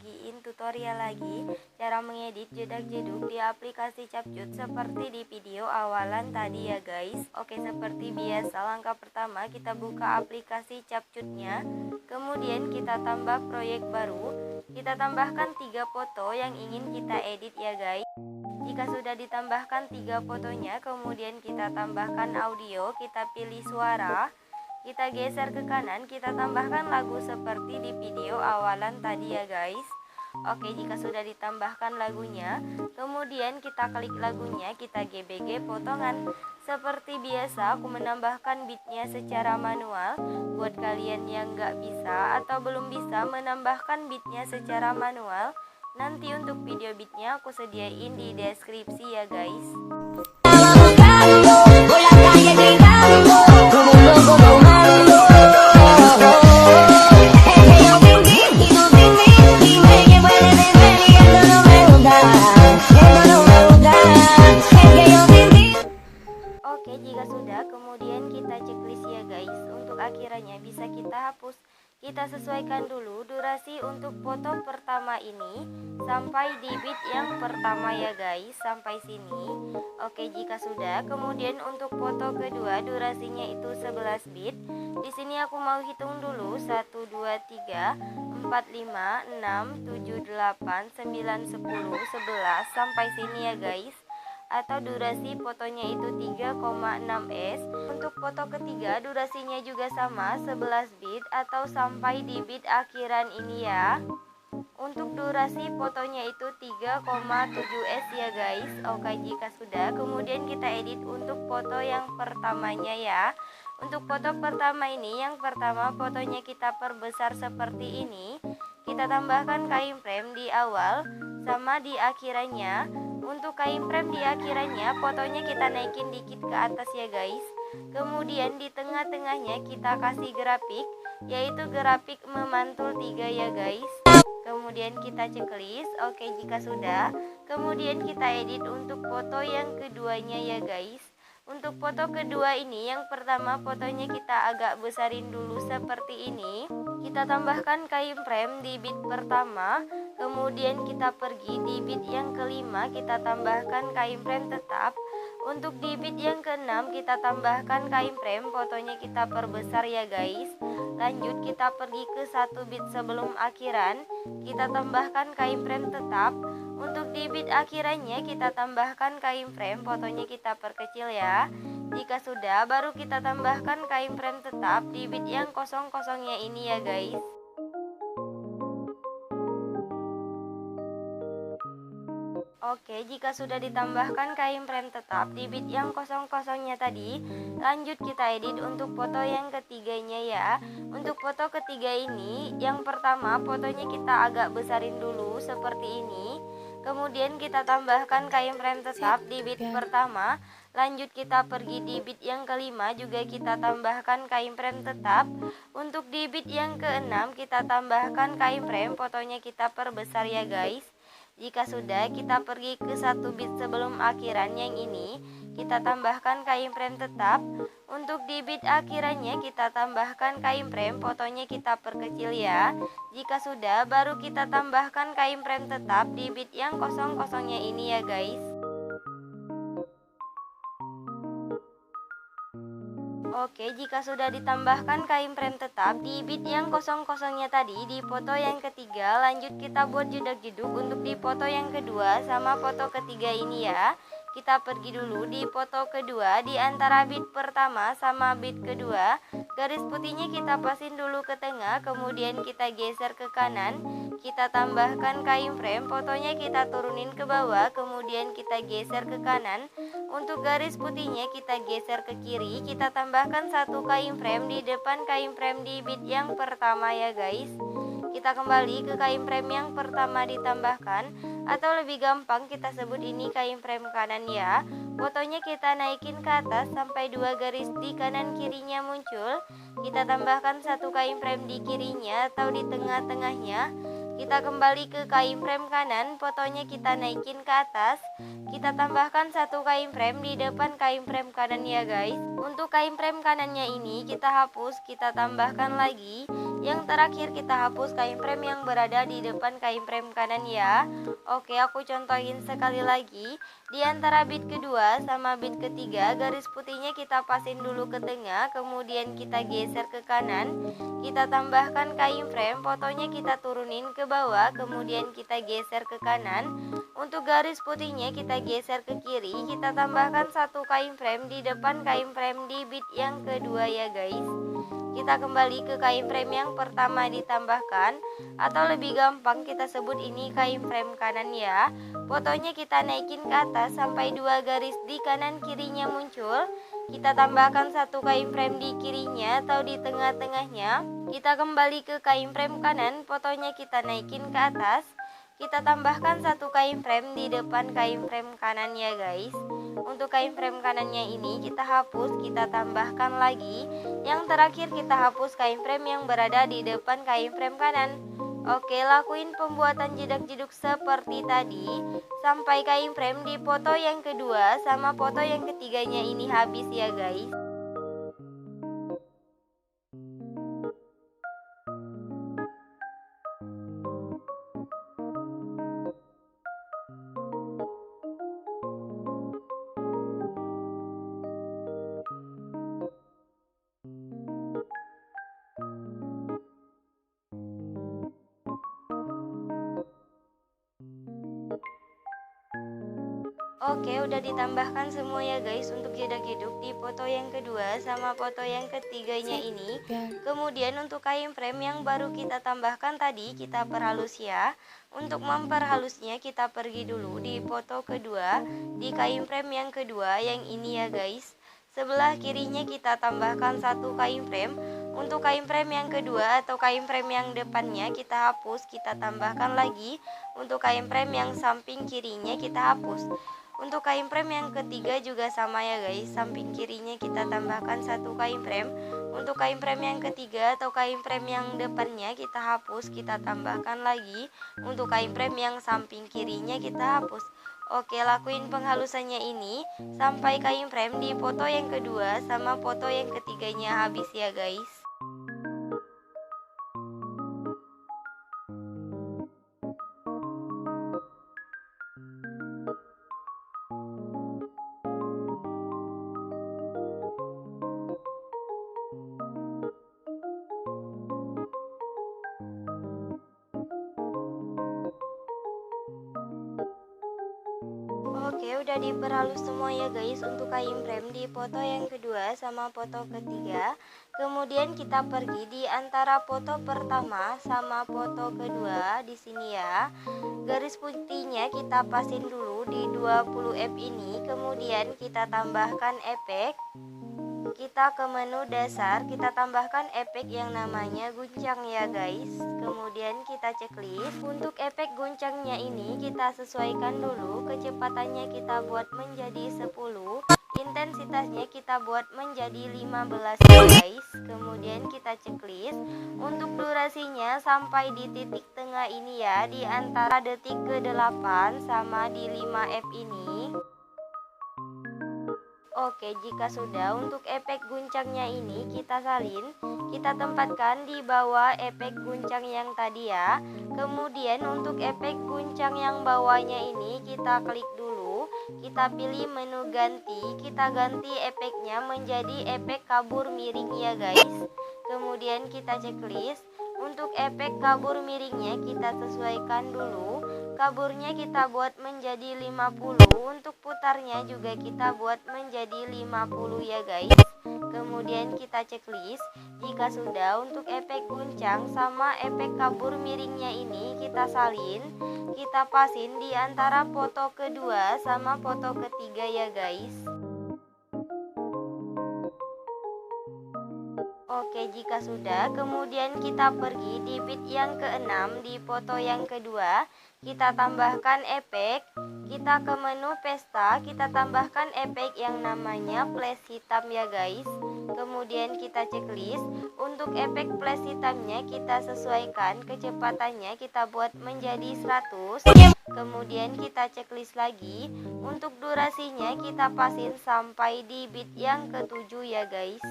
bagiin tutorial lagi cara mengedit jedak-jeduk di aplikasi CapCut seperti di video awalan tadi ya guys. Oke, seperti biasa langkah pertama kita buka aplikasi CapCutnya, kemudian kita tambah proyek baru, kita tambahkan 3 foto yang ingin kita edit ya guys. Jika sudah ditambahkan 3 fotonya, kemudian kita tambahkan audio, kita pilih suara, kita geser ke kanan, kita tambahkan lagu seperti di video awalan tadi ya guys. Oke, jika sudah ditambahkan lagunya, kemudian kita klik lagunya, kita gbg potongan. Seperti biasa aku menambahkan beatnya secara manual. Buat kalian yang gak bisa atau belum bisa menambahkan beatnya secara manual, nanti untuk video beatnya aku sediain di deskripsi ya guys. Oke, jika sudah, kemudian kita checklist ya guys. Untuk akhirannya bisa kita hapus. Kita sesuaikan dulu durasi untuk foto pertama ini sampai di beat yang pertama ya guys, sampai sini. Oke, jika sudah, kemudian untuk foto kedua durasinya itu 11 beat. Di sini aku mau hitung dulu 1 2 3 4 5 6 7 8 9 10 11 sampai sini ya guys. Atau durasi fotonya itu 3,6s. Untuk foto ketiga durasinya juga sama 11 bit atau sampai di bit akhiran ini ya. Untuk durasi fotonya itu 3,7s ya guys. Oke, jika sudah, kemudian kita edit untuk foto yang pertamanya ya. Untuk foto pertama ini, yang pertama fotonya kita perbesar seperti ini. Kita tambahkan keyframe di awal sama di akhirannya. Untuk keyframe di akhirannya, fotonya kita naikin dikit ke atas ya guys. Kemudian di tengah-tengahnya kita kasih grafik, yaitu grafik memantul 3 ya guys. Kemudian kita checklist. Oke, jika sudah, kemudian kita edit untuk foto yang keduanya ya guys. Untuk foto kedua ini, yang pertama fotonya kita agak besarin dulu seperti ini. Kita tambahkan keyframe di beat pertama, kemudian kita pergi di beat yang kelima, kita tambahkan keyframe tetap. Untuk di beat yang keenam kita tambahkan keyframe, fotonya kita perbesar ya guys. Lanjut kita pergi ke 1 beat sebelum akhiran, kita tambahkan keyframe tetap. Untuk di beat akhirannya kita tambahkan keyframe, fotonya kita perkecil ya. Jika sudah, baru kita tambahkan keyframe tetap di beat yang kosong-kosongnya ini ya guys. Oke, jika sudah ditambahkan keyframe tetap di beat yang kosong-kosongnya tadi, lanjut kita edit untuk foto yang ketiganya ya. Untuk foto ketiga ini, yang pertama fotonya kita agak besarin dulu seperti ini. Kemudian kita tambahkan keyframe tetap di beat pertama. Lanjut kita pergi di beat yang kelima, juga kita tambahkan keyframe tetap. Untuk di beat yang keenam kita tambahkan keyframe, fotonya kita perbesar ya guys. Jika sudah, kita pergi ke 1 beat sebelum akhiran yang ini, kita tambahkan keyframe tetap. Untuk di beat akhirannya kita tambahkan keyframe, fotonya kita perkecil ya. Jika sudah, baru kita tambahkan keyframe tetap di beat yang kosong-kosongnya ini ya guys. Oke, jika sudah ditambahkan keyframe tetap di beat yang kosong-kosongnya tadi di foto yang ketiga, lanjut kita buat jedak-jeduk untuk di foto yang kedua sama foto ketiga ini ya. Kita pergi dulu di foto kedua, di antara beat pertama sama beat kedua, garis putihnya kita pasin dulu ke tengah, kemudian kita geser ke kanan, kita tambahkan keyframe, fotonya kita turunin ke bawah, kemudian kita geser ke kanan. Untuk garis putihnya kita geser ke kiri, kita tambahkan 1 keyframe di depan keyframe di beat yang pertama ya guys. Kita kembali ke keyframe yang pertama ditambahkan, atau lebih gampang kita sebut ini keyframe kanan ya. Fotonya kita naikin ke atas sampai 2 garis di kanan kirinya muncul. Kita tambahkan 1 keyframe di kirinya atau di tengah-tengahnya. Kita kembali ke keyframe kanan, fotonya kita naikin ke atas. Kita tambahkan 1 keyframe di depan keyframe kanan ya guys. Untuk keyframe kanannya ini kita hapus, kita tambahkan lagi. Yang terakhir kita hapus kain frame yang berada di depan kain frame kanan ya. Oke, aku contohin sekali lagi. Di antara bit kedua sama bit ketiga, garis putihnya kita pasin dulu ke tengah, kemudian kita geser ke kanan. Kita tambahkan kain frame, fotonya kita turunin ke bawah, kemudian kita geser ke kanan. Untuk garis putihnya kita geser ke kiri, kita tambahkan satu kain frame di depan kain frame di bit yang kedua ya guys. Kita kembali ke kain frame yang pertama ditambahkan, atau lebih gampang kita sebut ini kain frame kanan ya. Fotonya kita naikin ke atas sampai dua garis di kanan kirinya muncul. Kita tambahkan satu kain frame di kirinya atau di tengah-tengahnya. Kita kembali ke kain frame kanan, fotonya kita naikin ke atas. Kita tambahkan satu kain frame di depan kain frame kanan ya guys. Untuk kain frame kanannya ini kita hapus, kita tambahkan lagi. Yang terakhir kita hapus kain frame yang berada di depan kain frame kanan. Oke, lakuin pembuatan jedak-jeduk seperti tadi sampai kain frame di foto yang kedua sama foto yang ketiganya ini habis ya guys. Oke, udah ditambahkan semua ya guys untuk jedak-jeduk di foto yang kedua sama foto yang ketiganya ini. Kemudian untuk kain frame yang baru kita tambahkan tadi kita perhalus ya. Untuk memperhalusnya kita pergi dulu di foto kedua di kain frame yang kedua yang ini ya guys. Sebelah kirinya kita tambahkan satu kain frame. Untuk kain frame yang kedua atau kain frame yang depannya kita hapus, kita tambahkan lagi. Untuk kain frame yang samping kirinya kita hapus. Untuk kain frame yang ketiga juga sama ya guys, samping kirinya kita tambahkan satu kain frame. Untuk kain frame yang ketiga atau kain frame yang depannya kita hapus, kita tambahkan lagi. Untuk kain frame yang samping kirinya kita hapus. Oke, lakuin penghalusannya ini sampai kain frame di foto yang kedua sama foto yang ketiganya habis ya guys. Oke, udah diperhalus semua ya guys untuk kain frame di foto yang kedua sama foto ketiga. Kemudian kita pergi di antara foto pertama sama foto kedua di sini ya. Garis putihnya kita pasin dulu di 20 F ini, kemudian kita tambahkan efek. Kita ke menu dasar, kita tambahkan efek yang namanya guncang ya guys. Kemudian kita checklist. Untuk efek guncangnya ini kita sesuaikan dulu, kecepatannya kita buat menjadi 10, intensitasnya kita buat menjadi 15 ya guys. Kemudian kita checklist. Untuk durasinya sampai di titik tengah ini ya, di antara detik ke-8 sama di 5 F ini. Oke, jika sudah, untuk efek guncangnya ini kita salin, kita tempatkan di bawah efek guncang yang tadi ya. Kemudian untuk efek guncang yang bawahnya ini kita klik dulu, kita pilih menu ganti, kita ganti efeknya menjadi efek kabur miring ya guys. Kemudian kita checklist. Untuk efek kabur miringnya kita sesuaikan dulu, kaburnya kita buat menjadi 50, untuk putarnya juga kita buat menjadi 50 ya guys. Kemudian kita checklist. Jika sudah, untuk efek guncang sama efek kabur miringnya ini kita salin, kita pasin di antara foto kedua sama foto ketiga ya guys. Oke, jika sudah, kemudian kita pergi di bit yang ke-6 di foto yang kedua, kita tambahkan efek, kita ke menu pesta, kita tambahkan efek yang namanya flash hitam ya guys. Kemudian kita checklist. Untuk efek flash hitamnya kita sesuaikan, kecepatannya kita buat menjadi 100. Kemudian kita checklist lagi. Untuk durasinya kita pasin sampai di bit yang ke-7 ya guys.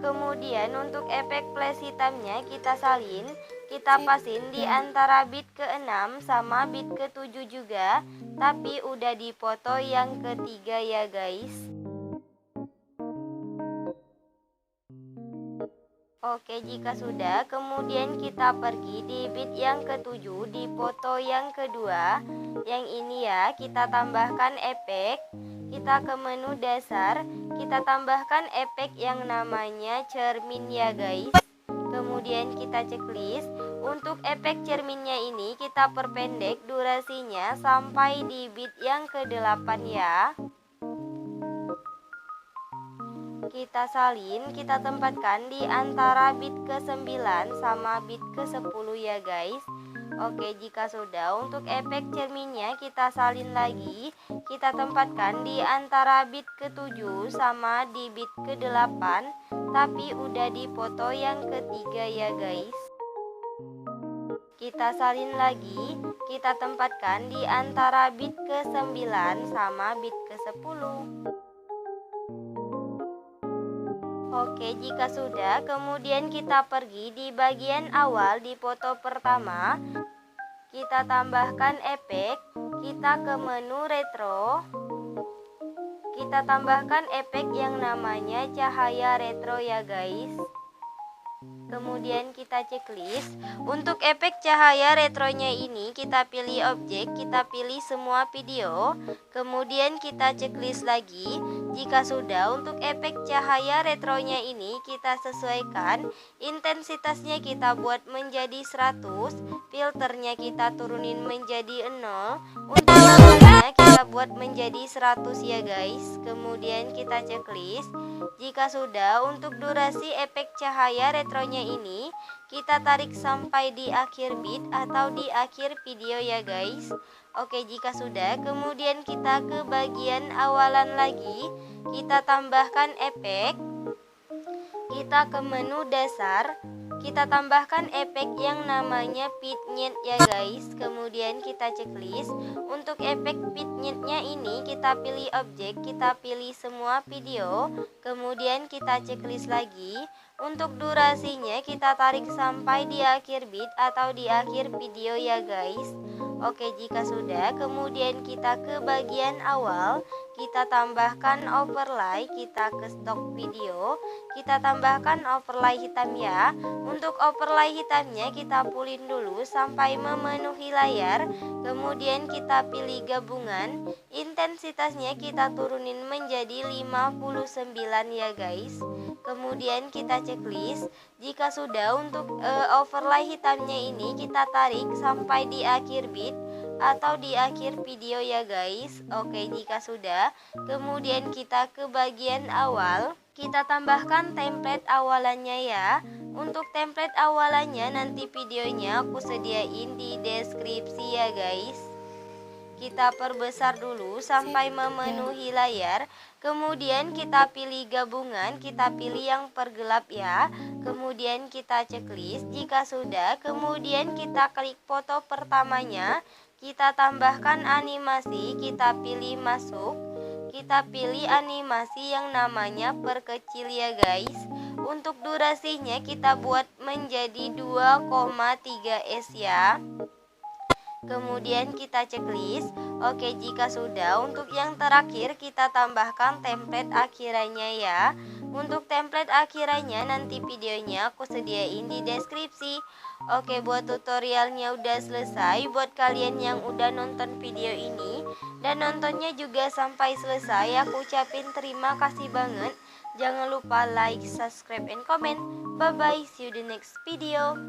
Kemudian untuk efek flash hitamnya kita salin, kita pasin di antara bit ke-6 sama bit ke-7 juga, tapi udah dipoto yang ketiga ya guys. Oke, jika sudah, kemudian kita pergi di bit yang ke-7 di foto yang kedua. Yang ini ya, kita tambahkan efek. Kita ke menu dasar, kita tambahkan efek yang namanya cermin ya guys. Kemudian kita checklist. Untuk efek cerminnya ini kita perpendek durasinya sampai di bit yang ke-8 ya. Kita salin, kita tempatkan di antara bit ke-9 sama bit ke-10 ya guys. Oke, jika sudah, untuk efek cerminnya kita salin lagi, kita tempatkan di antara bit ke-7 sama di bit ke-8, tapi udah dipoto yang ketiga ya guys. Kita salin lagi, kita tempatkan di antara bit ke-9 sama bit ke-10. Oke, jika sudah, kemudian kita pergi di bagian awal di foto pertama. Kita tambahkan efek, kita ke menu retro. Kita tambahkan efek yang namanya cahaya retro ya guys. Kemudian kita checklist. Untuk efek cahaya retronya ini kita pilih objek, kita pilih semua video. Kemudian kita checklist lagi. Jika sudah, untuk efek cahaya retronya ini kita sesuaikan. Intensitasnya kita buat menjadi 100, filternya kita turunin menjadi 0. Untuk lampunya kita buat menjadi 100 ya guys. Kemudian kita checklist. Jika sudah, untuk durasi efek cahaya retronya ini kita tarik sampai di akhir bit atau di akhir video ya guys. Oke, jika sudah, kemudian kita ke bagian awalan lagi, kita tambahkan efek, kita ke menu dasar, kita tambahkan efek yang namanya vignette ya guys. Kemudian kita checklist. Untuk efek vignette-nya ini kita pilih objek, kita pilih semua video. Kemudian kita checklist lagi. Untuk durasinya kita tarik sampai di akhir bit atau di akhir video ya guys. Oke, jika sudah, kemudian kita ke bagian awal, kita tambahkan overlay, kita ke stok video, kita tambahkan overlay hitam ya. Untuk overlay hitamnya kita pulin dulu sampai memenuhi layar. Kemudian kita pilih gabungan, intensitasnya kita turunin menjadi 59 ya guys. Kemudian kita checklist. Jika sudah, untuk overlay hitamnya ini kita tarik sampai di akhir bit atau di akhir video ya guys. Oke, jika sudah, kemudian kita ke bagian awal, kita tambahkan template awalannya ya. Untuk template awalannya nanti videonya aku sediain di deskripsi ya guys. Kita perbesar dulu sampai memenuhi layar. Kemudian kita pilih gabungan, kita pilih yang pergelap ya. Kemudian kita checklist. Jika sudah, kemudian kita klik foto pertamanya. Kita tambahkan animasi, kita pilih masuk. Kita pilih animasi yang namanya perkecil ya guys. Untuk durasinya kita buat menjadi 2,3 S ya. Kemudian kita checklist. Oke, jika sudah, untuk yang terakhir kita tambahkan template akhirannya ya. Untuk template akhirannya nanti videonya aku sediain di deskripsi. Oke, buat tutorialnya udah selesai. Buat kalian yang udah nonton video ini dan nontonnya juga sampai selesai, aku ucapin terima kasih banget. Jangan lupa like, subscribe, and comment. Bye bye, see you the next video.